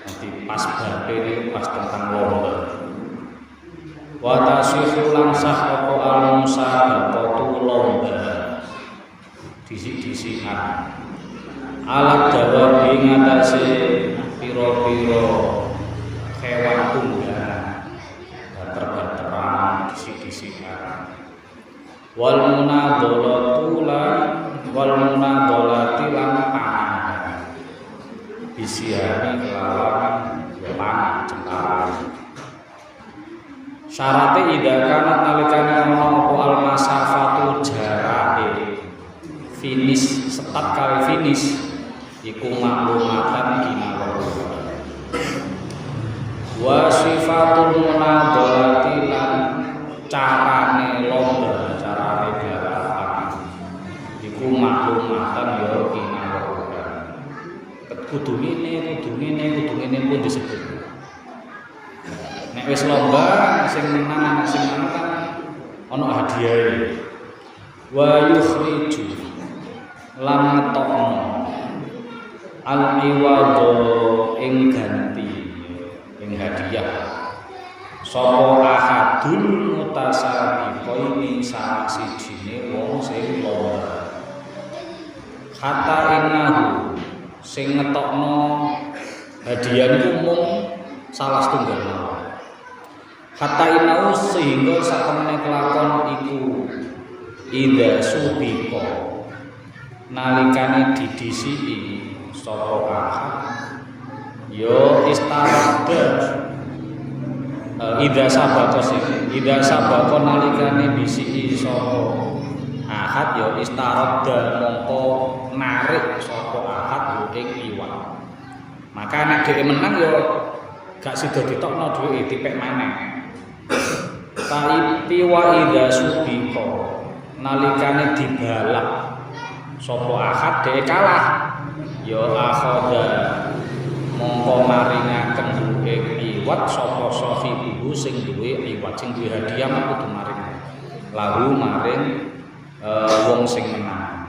Nanti pas bape ini pas tentang lomba. Wa tasihhu lan sah apa al-musabaqatu lomba. Disik-disikan. Alat dawabi ngatasi piro-piro hewan tunggangan, bater-bateran, disik-disikan. Wal munadolati lan panah. Bisiani kelawan panah cengkarang. Syaratnya idakana nalikane ana apa al-masafatu jarake finish setat kali finish iku maklumatan ginawa. Wa sifatul munadolati lan carane lomba, carane balapan iku maklumatan ya ginawa. Kudu ngene pun disebut. Nek wis lomba sing menang kan ana hadiahe. Wa yukhriju lan ngetokno al-iwado ing ganti ing hadiah sapa ahadun mutasabiqaini salah sijine wong sing lomba. Kata innahu sing ngetokno hadiah niku mung salah setunggal. Kata innahu sehingga satemene kelakon iku idza subiqa nalikane didisiki sapa ahad ya istarada idza sabaqa nalikane disiki sapa ahad ya istarada mongko narik sapa ahad ing iwak. Maka nek dhewe menang ya gak sida ditokno dhewe dipek maneh. Tapi wa idza subiqa nalikane dibalap sapa ahad dhewe kalah ya akhadha mongko maringaken ing iwat sapa sahibu sing duwe iwat sing duwe hadiah kudu maring lahu maring wong sing menang.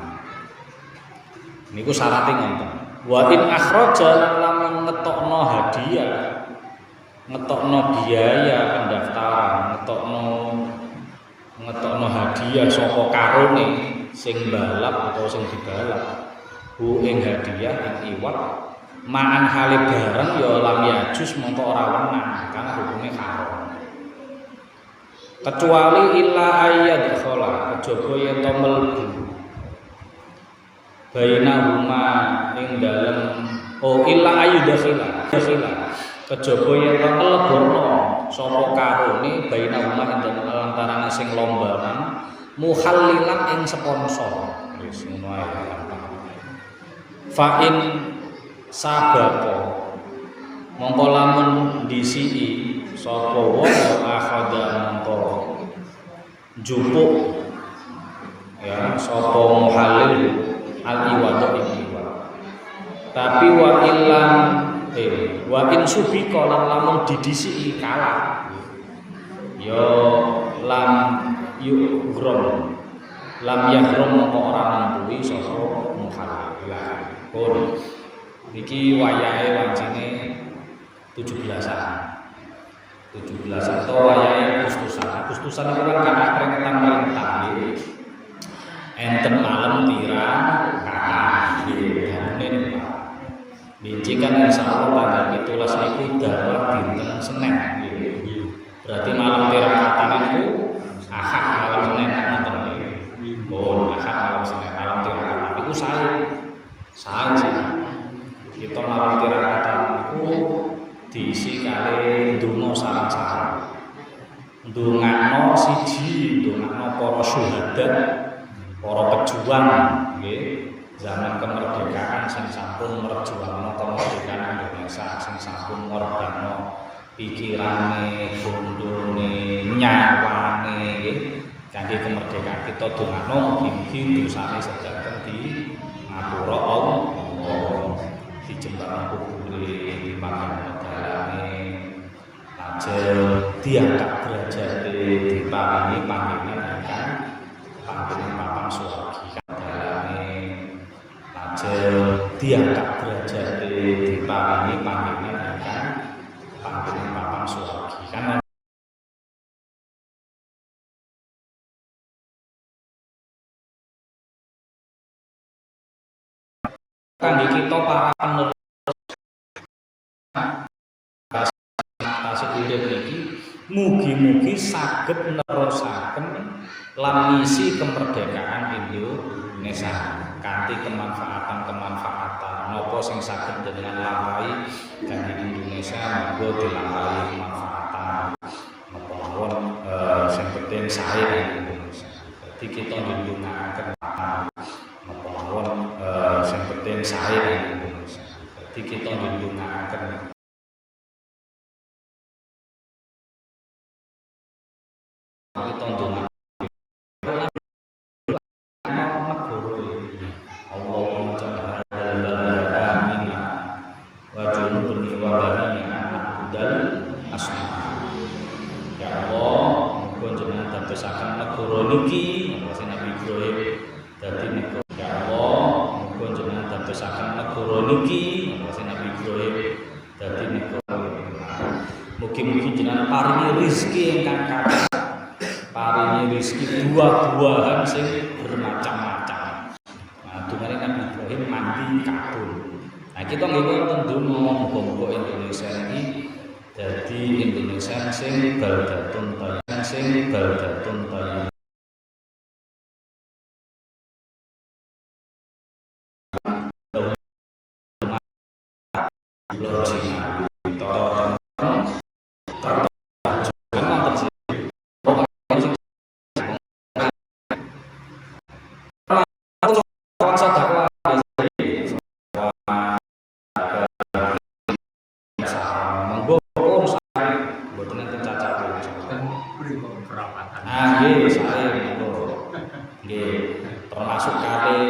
Niku syaraté ngoten. Wa in akhraja lamun ngetokno hadiah, ngetokno biaya pendaftaran, ngetokno hadiah saka karone sing balap atau sing dibalap hu ing hadiah ing iwat ma'an hale bareng ya lam yajus mongko ora wenang karena hukume haram. Kecuali illa ayyadkhala kejaba yen to mlebu bainahuma ing dalem illa ayyudkhila kejaba yen to mlebono sapa karone bainahuma ing dalem lantaran sing lomba muhallilan ing sponsor. Wis ngono ae. Fa in sabaqo mongko lamun disiki sapa wong akhadha mongko njupuk ya sapa muhallil al-iwad iwa. Tapi wa in subiqa lan lamun didisiki kalah ya lam yughram lam yahrum mongko ora nampuhi sapa muhallil. Pun iki wayahe wancine 17-an atau wayahe Agustusan itu kan karena kerengetan nggih. Enten malam tiram kakak nggih dene. Binci kan insyaallah tanggal 17 niku dawa dinten Senin nggih. Berarti malam tiram katan niku Ahad malam Senin ngoten nggih. Pun Ahad malam Senin malam tiram katan niku sae kita malam tirakatan itu diisi kali ndonga sareng-sareng ndongakno siji ndongakno para syuhada para pejuang nggih zaman kemerdekaan sing sampun merjuangno kemerdekaan Indonesia sing sampun ngorbanno pikirane bondone nyawane nggih kangge kemerdekaan kita ndongakno mugi dosane sedaken di ngapura Allah dijembar kubure dipangan dalane lajeng diangkat derajate diparingi panggenan ingkang panggenan papan surga dalane lajeng diangkat derajate diparingi panggenan ingkang panggonan papan swargi. Kan kangge kita para penerus tasik urip niki mugi-mugi saged nerusaken lan ngisi kemerdekaan Indonesia kanthi kemanfaatan napa sing saged jenengan lampahi kangge Indonesia monggo dilampahi kemanfaatan napa mawon sing penting sae kangge Indonesia. Dadi kita ndhedhungaken napa mawon sing penting sae kangge Indonesia. Dadi kita ndhedhungaken niki Nabi Ibrahim dadi negara. Ya Allah, muga jenengan dadosaken negara niki Nabi Ibrahim dadi negara. Mugi-mugi jenengan paringi rezeki ingkang kathah, paringi rezeki buah-buahan sing bermacam-macam. Nah, dungane Nabi Ibrahim mandi kabul. Nah, kita nggih wonten donga muga-muga Indonesia iki dadi Indonesia sing baldatun thayyiban sing baldatun thayyiban. Termasuk kali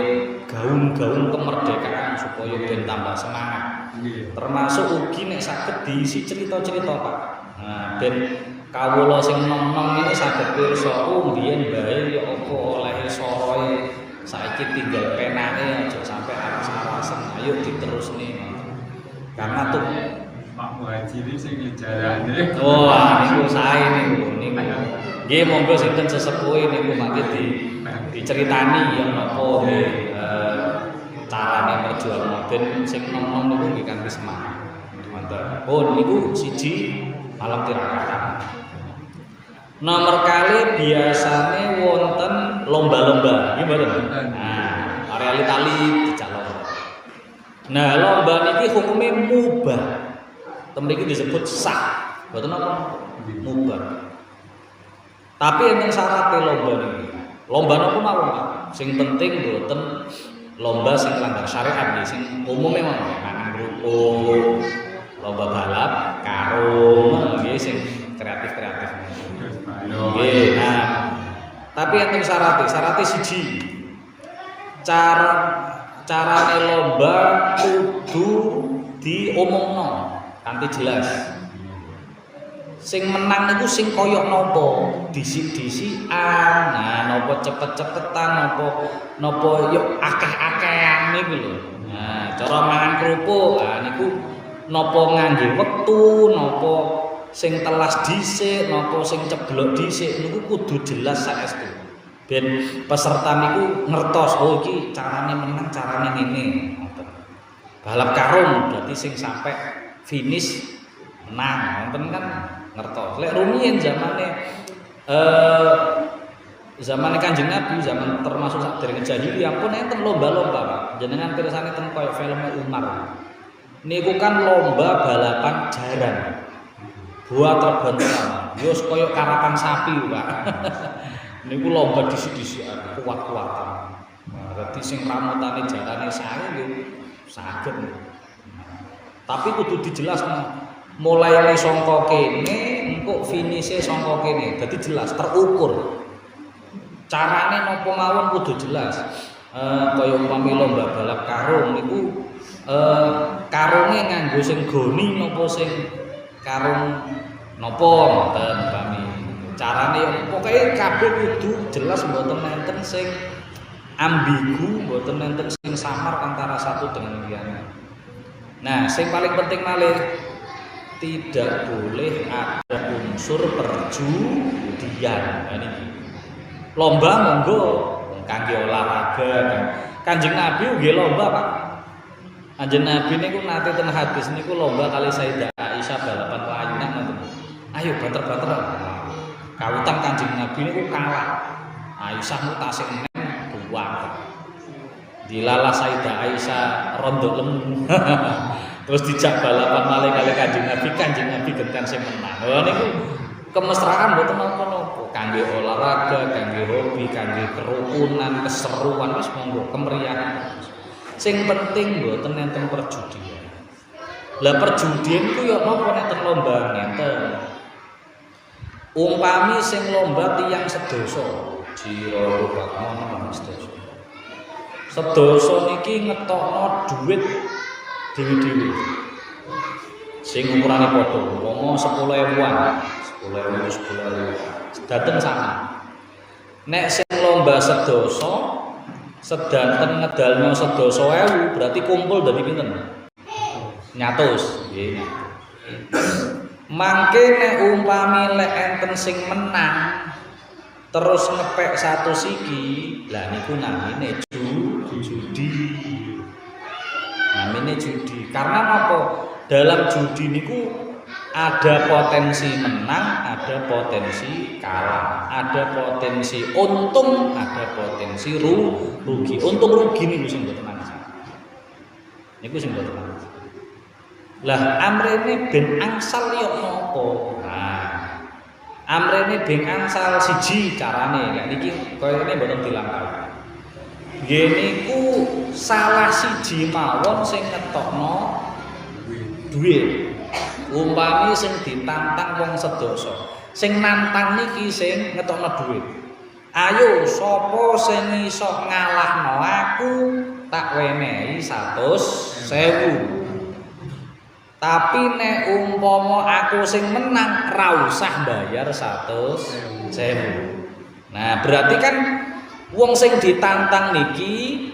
gaun-gaun kemerdekaan supaya ben tambah semangat. Termasuk ugi nek saged diisi cerita-cerita Pak. Nah, ben kawula sing nom-nom ini saged pirsa mbiyen bae ya apa oleh soroe saiki tinggal penake aja sampai aras-arasen. Ayo diterusne. Karena tuh Pak Muhajiri sing ngejarane. Wah, niku sae niku. Nggih monggo sinten sesepuhe niku mangke diceritani ya napa nggih carane perjuangan ben sing nom-nom niku nggih kanthi semangat. Mantap. Oh niku siji malam tirakat. Nomor kali biasane wonten lomba-lomba, nggih mboten? Nah, area tali dijak lomba. Nah, lomba niki hukume mubah. Temriki disebut sah. Mboten apa? Mubah. Tapi enten syaratnya lomba niki. Lomba napa mawon, Pak? Sing penting mboten lomba sing langgar syariat nggih, sing umume mawon, mangan kerupuk, lomba balap, karung, nggih sing kreatif-kreatif. Nggih, nah. Tapi enten syaratnya siji. Carane lomba kudu diomongno kanthi jelas. Sing menang niku sing koyok nopo disik-disikan, nah nopo cepet-cepetan, nopo yo akeh-akehan niku lho. Nah, cara mangan kerupuk, nah niku nopo ngangge wektu, nopo sing telas dhisik, nopo sing ceblok dhisik niku kudu jelas saestu. Ben peserta niku ngertos, oh iki carane menang, carane ngene. Balap karung berarti sing sampai finish menang, wonten kan ngertos. Lek rumiyin zamane Kanjeng Nabi, zaman termasuk sadèrèngé jahiliyah pun enten lomba-lomba, Pak. Jenengan pirsani teng koyo film Umar. Niku kan lomba balapan jaran. Buah terbang-terbang. Yo koyo karapan sapi, Pak. Niku lomba disik-disikan, kuat-kuatan. Nah, dadi sing ramutane jarane sae nggih saged. Tapi kudu dijelasno. Mulai sangka kene engko finise sangka kene dadi jelas terukur carane napa mawon kudu jelas kaya umpami lomba balap karung niku karunge nganggo sing goni napa sing karung napa ngoten umpami carane pokoke kabeh kudu jelas mboten enten sing ambigu mboten enten sing samar antara satu dengan liyane. Nah sing paling penting malih tidak boleh ada unsur perjudian. Nah, ini lomba monggo kangge olahraga. Kanjeng Nabi nggih lomba, Pak. Kanjeng Nabi niku nate ten hadis niku lomba kali Sayyidah Aisyah balapan layunan ngoten. Ayo banter-banter. Kawitan Kanjeng Nabi niku kalah. Aisyah mu tasik enem buang. Dilala Sayyidah Aisyah rondo lemu. Terus dijak balapan malih kali Kanjeng Nabi genten sing menang. Lha niku kemesraan mboten napa-napa. Kangge olahraga, kangge hobi, kangge kerukunan, keseruan wis monggo kemeriahan. Sing penting mboten enten perjudian. Lah perjudian ku ya napa nenten lomba ngenten. Umpami sing lomba tiyang sedoso, jira bakmono sedoso. Sedoso niki ngetokno dhuwit dewi-dewi sing ukurane padha umpama 10.000-an 10.000 sedaten sama nek sing lomba sedoso sedaten ngedalno sedoso 1000 berarti kumpul dari pinten 100 nggih mangke nek umpami lek enten sing menang terus ngepek 1 siki lah niku namine judi. Namanya judi. Karena apa? Dalam judi niku ada potensi menang, ada potensi kalah, ada potensi untung, ada potensi rugi. Untung rugi niku sing mboten masalah. Niku sing mboten masalah. Lah amrene ben angsal yo napa? Nah, amrene ben angsal siji carane. Lah niki koyone mboten dilangkahi. Nggih niku salah siji mawon sing ngetokno duit. Umpami sing ditantang wong sedoso. Sing nantang niki sing ngetokno duit. Ayo sapa sing iso ngalahno aku tak wenehi 100.000. Tapi nek umpama aku sing menang ra usah bayar 100.000. Nah, berarti kan wong sing ditantang niki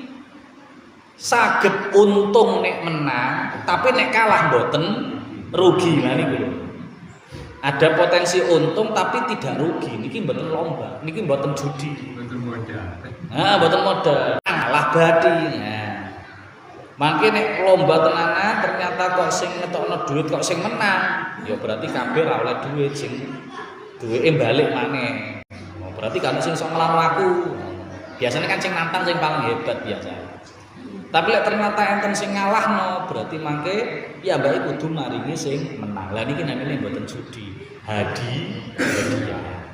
saged untung nek menang, tapi nek kalah mboten rugi. Lah niku lho. Ada potensi untung tapi tidak rugi. Niki mboten lomba, niki mboten judi. Mboten modal. Nah, mboten modal. Kalah badi. Nah. Mangke nek lomba tenanan ternyata kok sing ngetokno duit kok sing menang, ya berarti kabeh ra oleh duit sing duwike balik maneh. Berarti kan sing iso nglawan aku. Biasanya kan sing nantang sing paling hebat biasa. Tapi lek ternyata enten sing ngalahno, berarti mangke ya mbake kudu maringi sing menang. Lah niki namine mboten judi, hadiah.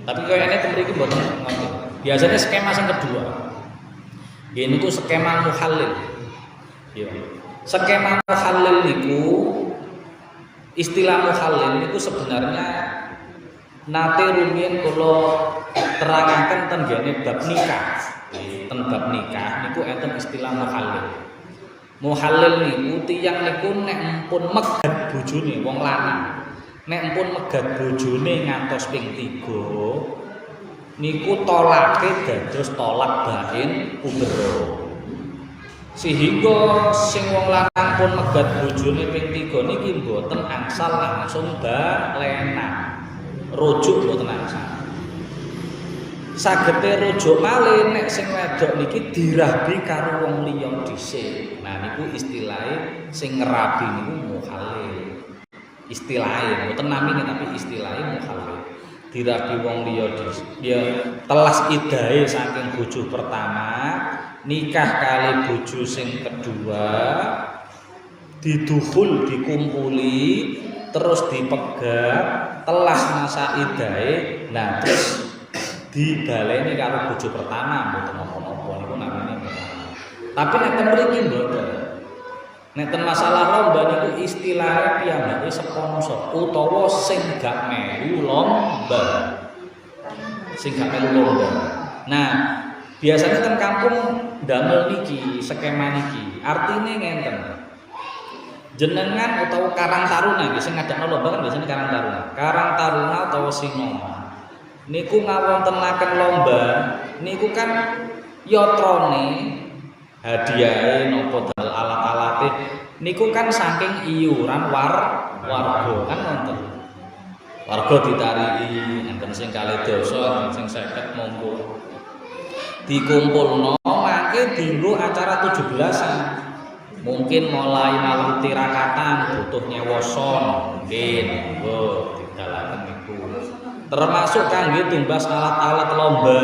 Tapi kayaknya mriki mboten ngoten. Biasanya skema sing kedua. Nggih niku skema muhallil. Ya. Skema muhallil niku istilah muhallil niku sebenarnya nate rumiyin kula terangaken ten gene bab nikah. Ten bab nikah niku enten istilah muhallil. Muhallil niku tiyang niku nek empun megat bojone wong lanang. Nek empun megat bojone ngantos ping 3 niku tolake dados tolak bain kubro. Sehingga sing wong lanang pun megat bojone ping 3 niki mboten angsal langsung balenan. Rujuk mboten angsal. Sagete rujuk malih nek sing wedok niki dirabi karo wong liya dhisik. Nah niku istilahe sing ngerabi niku muhallil. Istilahe mboten namine tapi istilahe muhallil. Dirabi wong liya dhisik. Ya telas idahe saking bojo pertama, nikah kali bojo sing kedua, didukhul dikumpuli, terus dipegat, telas masa idahe. Nah terus dibaleni karo bojo pertama mboten napa-napa niku namine. Tapi nek ten mriki mboten. Nek ten masalah lomba niku istilahe piyambake sponsor utawa sing gak melu lomba. Sing gak melu lomba. Nah, biasanya ten kampung damel niki skema niki. Artine ngenten. Jenengan utawa Karang Taruna nggih sing ngadakno lomba kan biasanya Karang Taruna. Karang Taruna utawa Sinoma niku ngawontenaken lomba niku kan yotrone hadiahe napa dal alat-alate niku kan saking iuran warga kan wonten. Warga ditariki enten sing 2 dosa, enten sing 50 monggo. Dikumpulno mangke dienggo acara 17-an. Mungkin mulai malam tirakatan butuh nyewa son, mungkin monggo didalaken niku. Termasuk kangge tumbas alat-alat lomba.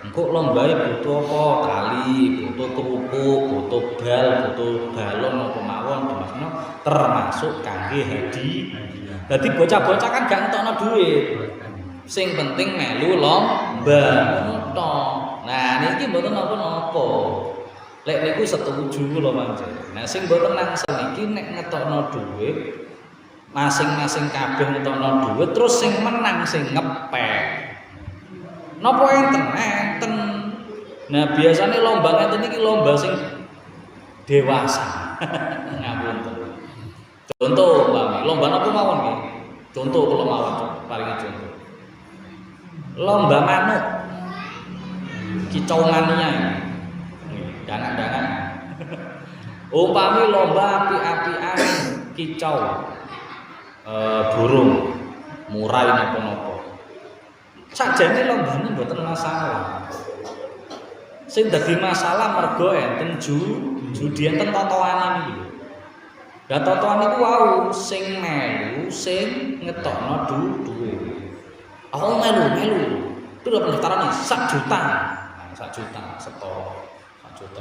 Engko lombae butuh apa? Tali, butuh kerupuk, butuh bal, butuh balon apa mawon dimasno termasuk kangge hadiah. Dadi bocah-bocah kan gak entokno dhuwit. Sing penting melu lomba ngono. Nah, niki mboten napa-napa. Lek niku setuju kula mangke. Nah, sing mboten nangsel iki nek ngetokno dhuwit masing-masing kabeh ngetokno dhuwit terus sing menang sing ngepek. Napa enten? Nah, biasanya lomba ngeten iki lomba sing dewasa. Ngapunten. Contoh umpami, lomba napa mawon nggih? Contoh kula mawon paling contoh. Lomba manuk. Kicau mania. Dangan-dangan. Umpami lomba api-apian kicau. Burung murai napa-napa. Sakjane lombane mboten masalah. Sing dadi masalah mergo enten judi enten totoan iki. Lah totoan iku wau sing melu sing ngetokno dhuwit. Aku melu. Piro pendaftarane? 1 juta. Nah, 1 juta setor. 1 juta.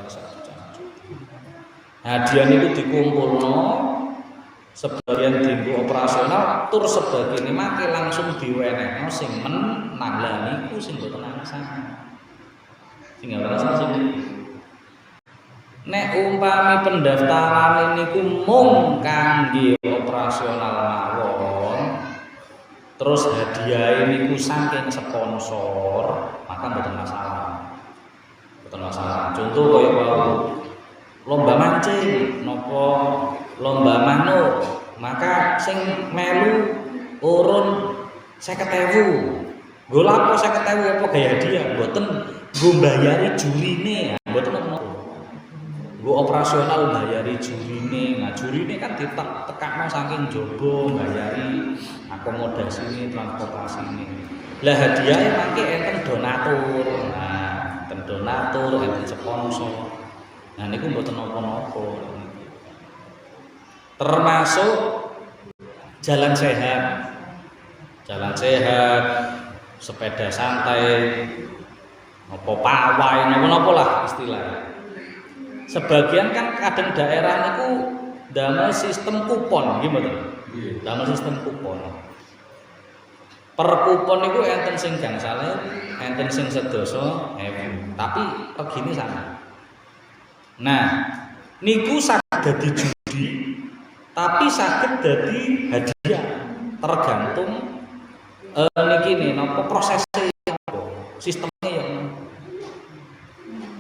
Hadiah niku dikumpulno sebagian dienggo operasional tur sebagian make langsung diwenehno sing menang. Lah niku sing mboten nangsang. Sing ngrasa sing nek umpami pendaftaran niku mung kangge operasional mawon terus hadiah niku saking sponsor maka mboten masalah. Mboten masalah. Contoh kaya wau lomba mancing napa lomba manuk maka sing melu urun 50.000 nggo lapo 50.000 apa gaya hadiah mboten nggo mbayari jurine mboten ngono nggo operasional mbayari jurine nah jurine kan ditekakno saking jaba mbayari akomodasine transportasine lah hadiahe mangke enten donatur nah enten donatur enten sponsor nah niku mboten napa-napa termasuk jalan sehat, sepeda santai, apa pawai, napa lah istilahnya. Sebagian kan kadang daerah niku damel sistem kupon, gimana? Damel sistem kupon. Per kupon niku enten sing gangsale, enten sing sedasa, tapi regine sama. Nah, niku saged dadi judi. Tapi sakit dari hadiah tergantung niki nih napa prosesnya apa sistemnya yang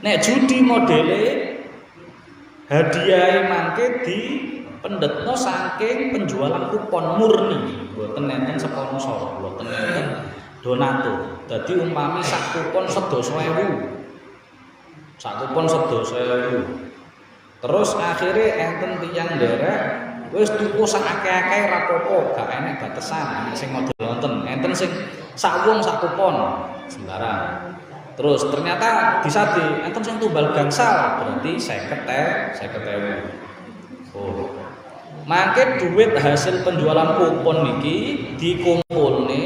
nek judi modele hadiah mangke di pendetno saking penjualan kupon murni mboten enten sponsor mboten enten donatur dadi umpami sak kupon 12.000 sak kupon 12.000 terus akhirnya enten tiyang nderek wis tuku sak akeh-akeh rapopo gak enek batesan sing model wonten enten sing sak wong sak kupon sembarang terus ternyata disadi enten sing tumbal gangsal berarti 50.000 oh mangke duit hasil penjualan kupon niki dikumpulne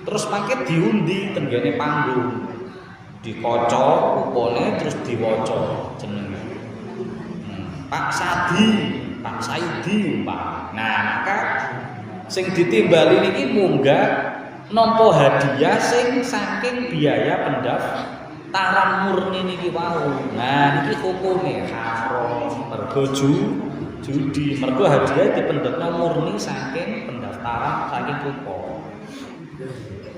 terus mangke diundi tenggene panggung dikocok kupone terus diwaca jenenge Pak Sadi Pak Saidi Pak. Nah, maka sing ditimbali niki munggah nampa hadiah sing saking biaya pendaftaran murni niki wau. Nah, niki hukume haram mergo judi. Mergo hadiah dipendhetno murni saking pendaftaran saking kupon.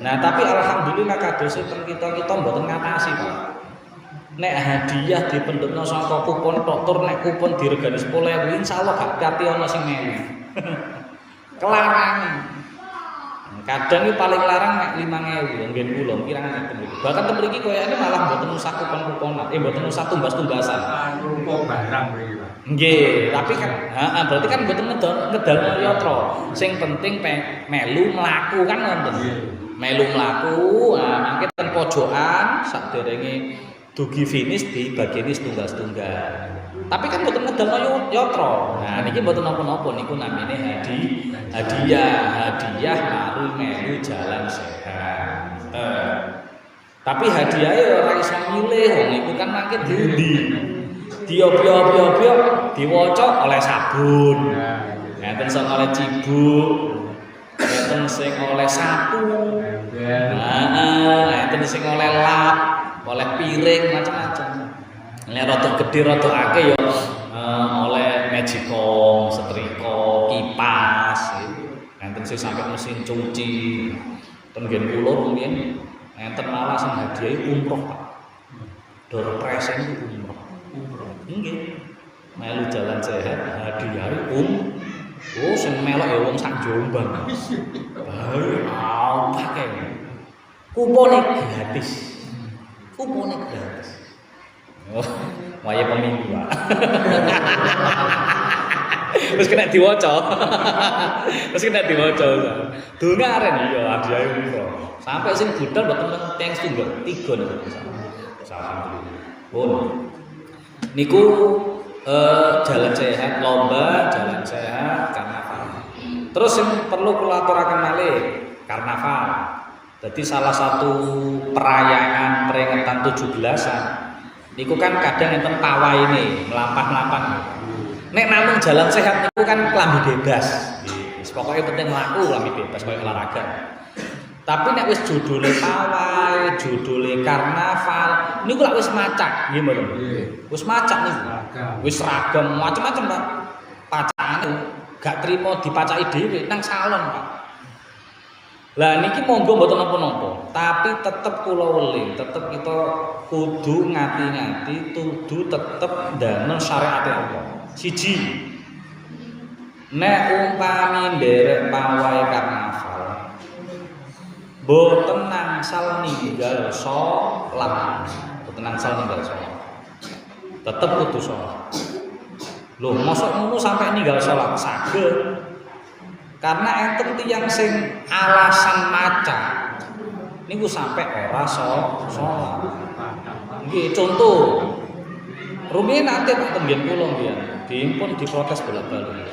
Nah, tapi alhamdulillah kados kita mboten ngatasi, Pak. Nek hadiah dipendhetno saka kupon tok tur nek kupon diregani 10.000 insyaallah gak kati ana sing melu. Kelarang. Kadang iki paling larang nek 5.000 nggen kula kirang ngeten. Bahkan ten mriki koyane malah mboten usah kupon-kuponan, mboten usah tumbas-tumbasan. Rumpuk barang mriki, Pak. Nggih, tapi kan berarti kan mboten ngedal yatra. Sing penting melu mlaku kan wonten. Melu mlaku, mangke ten pojokan sakderenge dugi finish dibageni setunggal-setunggal. Tapi kan mboten ngedal yatra. Nah niki mboten napa-napa niku namine hadiah melu jalan sehat. Tapi hadiah ya ora iso milih, wong iku kan mangke diundi. Diopyo diwaca oleh sabun. Ngeten sing oleh cibuk. Ngeten sing oleh sapu. Ngeten sing oleh lap, oleh piring macam-macam. Nek rada gedhe rada akeh ya oleh magicom, setrika, kipas. Ngenten sing sampe mesin cuci. Ten ngen kula rumiyin ngenten malah sing hadiah umroh, Pak. Door prize niku umroh. Nggih. Melu jalan sehat hadiah oh sing melok ya wong sak Jombang. Pakai kupone gratis. Kupone gratis. Oh, waya peminggu, Pak. Terus kena diwaca. Dongaren iya hadiah umroh. Sampai sing budal mboten teng setunggal 3 niku. Alhamdulillah. Pun niku jalan sehat, lomba jalan sehat karnaval. Terus yang perlu kula aturaken malih karnaval. Jadi salah satu perayaan peringatan 17-an niku kan kadang enten pawaine melampah-melampah. Nek namung jalan sehat niku kan klambi bebas. Pokoknya penting mlaku klambi bebas koyo olahraga. Tapi nek wis judule pawai, judule karnaval, niku lak wis macak, nggih mboten. Wis macak niku. Wis ragam macam-macam, Pak. Pacakane gak trimo dipacaki dhewe nang salon, Pak. Lah niki monggo mboten napa-napa, tapi tetep kula weling, tetep kita kudu ngati-ngati, kudu tetep ndamel syariat Allah. Siji. Nek umpami nderek pawai karnaval boten nangsal ninggal salat. Boten nangsal ninggal salat. Tetep kudu salat. Lho, mosok ngono sampai ninggal salat saged. Karena enten tiyang sing alasan maca niku sampai ora salat. Nggih, contoh. Rumiyin nate tak tembien kula mbiyen, diimpun diprotes bolak-balik.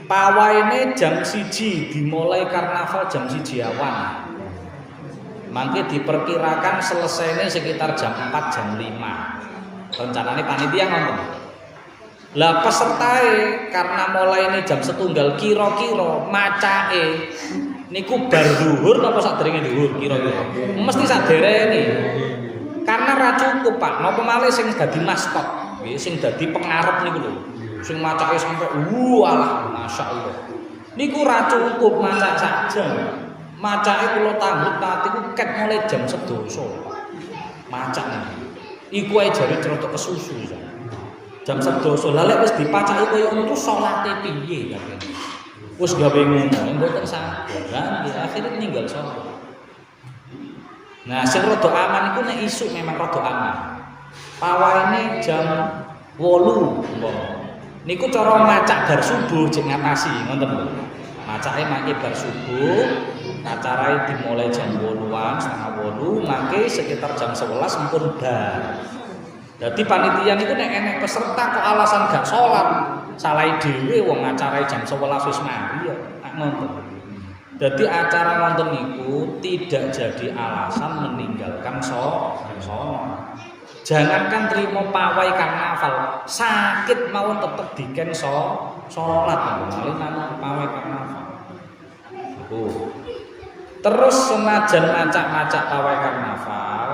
Pawaine jam 1 dimulai karnaval jam 1 awan. Mangke diperkirakan selesainya sekitar jam 4 jam 5. Rencananya panitia ngonten. Lah pesertae karena mulai ini jam 1 kira-kira macake niku bar zuhur napa sadurunge zuhur kira-kira. Mesti saderene. Karena ra cukup, Pak. Napa malih sing dadi maskot, nggih sing dadi pengarep niku lho. Sing macake sampai alah masyaallah. Niku ra cukup macak saja. Macake kula tambut tati ku ket mulai jam 11. Macak niku. Iku ae jare cerotok kesusu. Jam 11. Lah lek wis dipacaki koyo ngono salate piye kan. Wis gawe ngono mboten saged. Lah akhire ninggal salat. Nah, sing rada aman iku nek isuk memang rada aman. Pawaine jam 8 umpama. Niku cara macak bar subuh jek ngatasi ngoten lho. Macake mangke bar subuh, acara dimulai jam 8:30, setengah 8, mangke sekitar jam 11 sampun bar. Dadi panitia niku nek enek peserta kok alasan gak salat, salah dhewe wong acara jam 11 wis mari ya ngoten. Dadi acara ngonten niku tidak jadi alasan meninggalkan salat. Jangankan terima pawai karnaval, sakit mawon tetep diken salat malih namung pawai karnaval. Terus senajan macak-macak pawai karnaval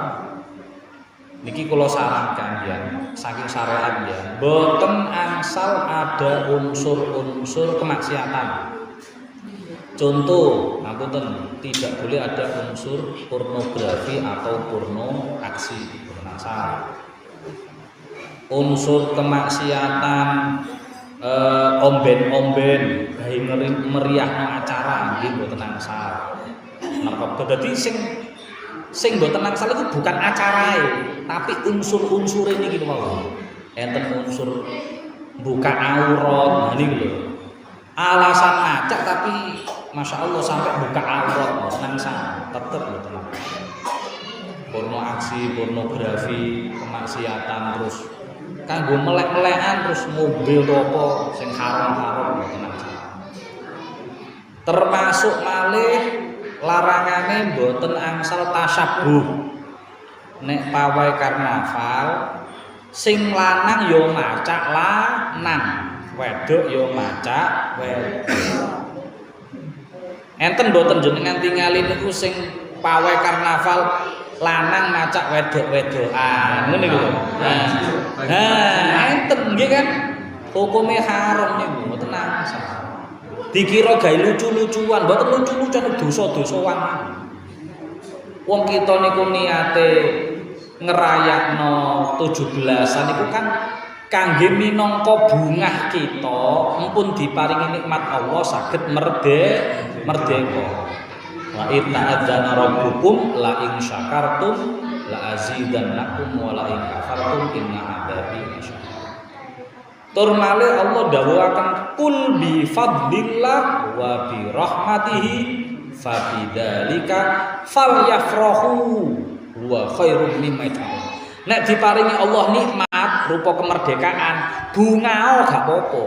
niki kula sarankan ya, saking syariat ya, boten angsal ada unsur-unsur kemaksiatan. Contoh, ngapunten, tidak boleh ada unsur pornografi atau porno aksi, angsal. Unsur kemaksiatan omben-omben, gawe meriahno acara nggih mboten angsal. Napa dadi sing mboten angsal iku bukan acarae, tapi unsur-unsure niki mawon. Enten unsur buka aurat. Nah niku lho. Alasan ngajak tapi Masya Allah sampai buka aurat nangsa tetep betul. Porno aksi, pornografi, kemaksiatan terus kanggo melek-melekan terus mobil apa sing haram-haram nangsa. Termasuk malih larangane mboten angsal tasabuh. Nek pawai karnaval sing lanang yo macak lanang, wedok yo macak wedok. Enten mboten jenengan tingali niku sing pawai karnaval lanang macak wedok-wedokan ngene lho. Nah, enten nggih kan hukume haram niku mboten angsal. Dikira gawe lucu-lucuan, mboten lucu-lucuan dosa-dosoan. Wong kita niku niate ngerayakno 17-an niku kan kangge minangka bungah kita mumpun diparingi nikmat Allah saged merdeka. Wa ta'adzana rabbukum la in syakartum la azidannakum wa la in kafartum inna adzabi lasyadid. Tur malih Allah dawuhaken kul bi fadlillah wa bi rahmatihi fa bidzalika falyafrahu wa khairum mimma yajma'un. Nek diparingi Allah nikmat rupa kemerdekaan, bungao gak apa-apa.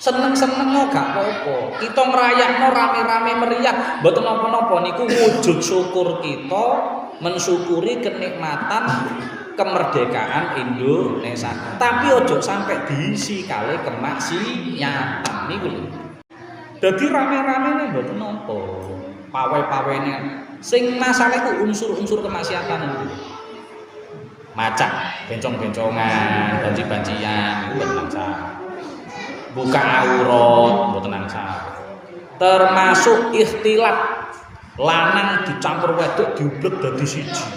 Seneng-seneng gak apa-apa. Kita ngrayakno rame-rame meriah, mboten napa-napa niku wujud syukur kita mensyukuri kenikmatan kemerdekaan Indonesia. Tapi ojo sampai diisi kali kemaksiatan niku lho. Dadi rame-rame mboten napa. Pawe-pawene sing masalah iku unsur-unsur kemaksiatan niku. Macak, bencong-bencongan, banci-bancian, mboten nangsa. Buka aurat, mboten nangsa. Termasuk ikhtilat, lanang dicampur wedok diublek dadi siji.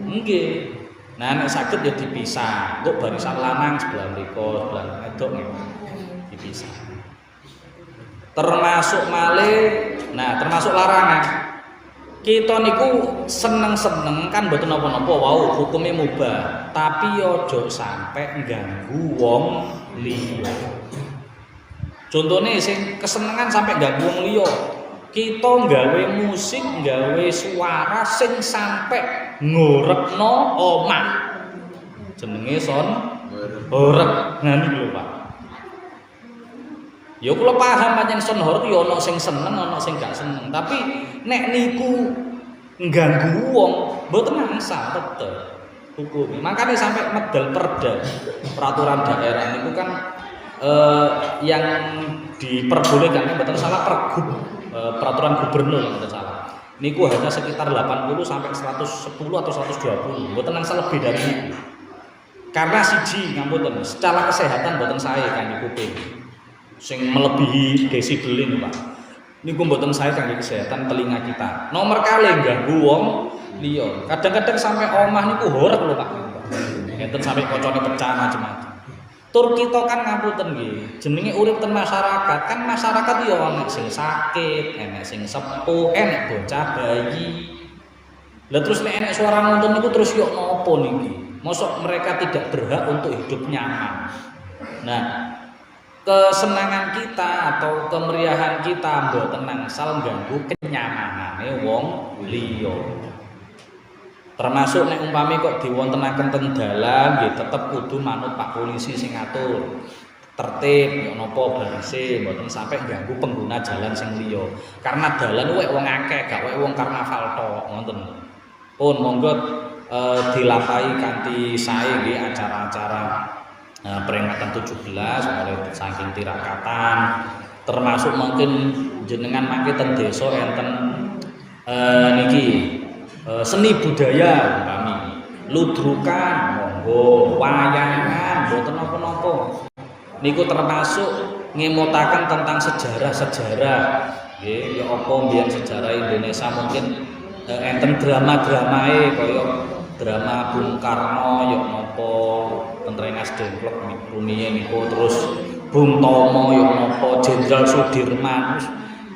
Nggih. Nah nek saged ya dipisah. Kok barisan lanang sebelah mriko, sebelah wedok dipisah. Termasuk malih, nah termasuk larangan. Kita niku seneng-seneng kan mboten napa-napa wau hukume mubah, tapi ojo sampai ganggu wong liya. Contone sing kesenengan sampai ganggu wong liya. Kita nggawe musik, nggawe suara sing sampai ngorekno omah. Jenenge son horeg. Nah niku lho Pak. Ya kula paham pancen son horeg ya ana sing seneng, ana sing gak seneng. Tapi nek niku ngganggu wong, mboten mangsa tetep hukum. Makanya sampai medal perda peraturan daerah niku kan yang diperbolehkan mboten salah pergub peraturan gubernur mboten salah. Niku hanya sekitar 80 sampai 110 atau 120. Mboten mangsa lebih dari itu. Karena siji ngapunten, secara kesehatan mboten saya kan kuping. Sing melebihi desibel ini Pak. Niku mboten saya kangge kesehatan telinga kita. Nomor kali ganggu wong liya. Kadang-kadang sampai omah niku horeg lho Pak. Ngeten sampai kocone pecah macam-macam. Tur kita kan ngapunten nggih, jenenge urip ten masyarakat. Kan masyarakat ya ana sing sakit, enek sing sepuh, enek bocah bayi. Lah terus nek enek suara ngoten niku terus yo napa niki? Mosok mereka tidak berhak untuk hidup nyaman. Nah, kesenangan kita atau kemeriahan kita mboten angsal ganggu kenyamanane wong liya. Termasuk nek umpami kok diwontenaken teng dalan nggih tetep kudu manut Pak Polisi sing ngatur. Tertib yo napa barise mboten sampai ganggu pengguna jalan sing liya. Karena dalan wek wong akeh, gak wek wong karnaval tok ngoten. Pun monggo dilampahi kanthi sae nggih acara-acara peringatan 17 mulai saking tirakatan, termasuk mungkin jenengan mangke ten desa enten niki seni budaya kami ludrukan monggo wayangan mboten napa-napa niku termasuk ngemutaken tentang sejarah-sejarah nggih ya apa mbiyen sejarah Indonesia mungkin enten drama-dramae kaya drama Bung Karno ya napa Rengas Dengklok rumiyin niku terus Bung Tomo ya napa Jenderal Sudirman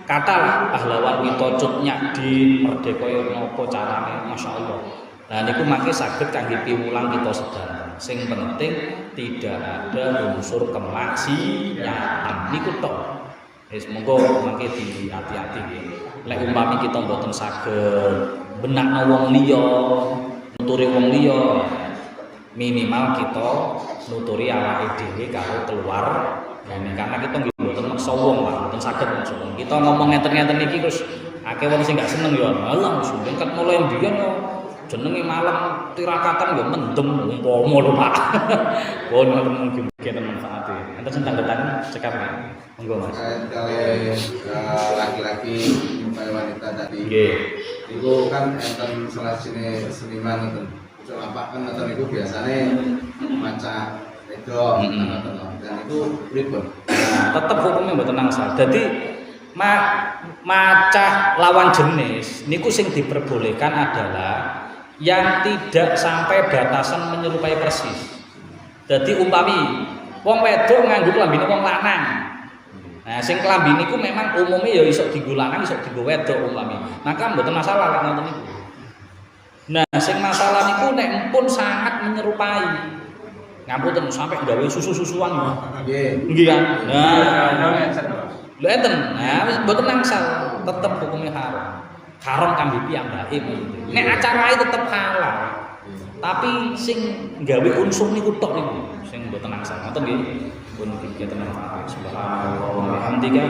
katalah pahlawan Witocut Nyakdin Merdeka ya napa carane masyaallah. Nah niku mangke saged kangge piwulang kita sedanten. Sing penting tidak ada unsur kemaksiatan niku tok. Wis monggo mangke hati-hati nggih. Lek umpami kita mboten saged benakno wong liya, nuturi wong liya, minimal kita nuturi awake dhewe karo keluar. Karena kita nggih mboten maksa wong, mboten saged maksa wong. Kita ngomong ngenten-ngenten iki terus akeh wong sing gak seneng ya. Alah sing ket mulai mbiyen yo jenenge malam tirakatan yo mendem umpama lho Pak. Pun mungkin manfaate. Enten sing tanggetan cekap. Monggo Mas. Kalau laki-laki sampai wanita tadi. Nggih. Itu kan enten salah seniman enten. Lapak kan enten itu biasanya maca wedok dan itu ribet. Tetep hukumnya mboten angsal. Dadi maca lawan jenis niku sing diperbolehkan adalah yang tidak sampai batasan menyerupai persis. Jadi umpami wong wedok nganggo klambine wong lanang. Nah, sing klambi niku memang umumnya ya iso dienggo lanang, iso dienggo wedok umpami. Maka mboten masalah lek ngoten niku. Nah, sing masalah niku nek pun sangat menyerupai. Ngapunten sampai gawe susu-susuan. Nggih. Nggih kan? Nah, lho enten. Nah, mboten angsal, tetep hukumnya haram. Haram kangge piyambake. Nek acarae tetep halal. Tapi sing gawe unsur niku tok niku sing mboten angsal. Ngoten nggih. Pun kita manfaat. Subhanallah wa bihamdika.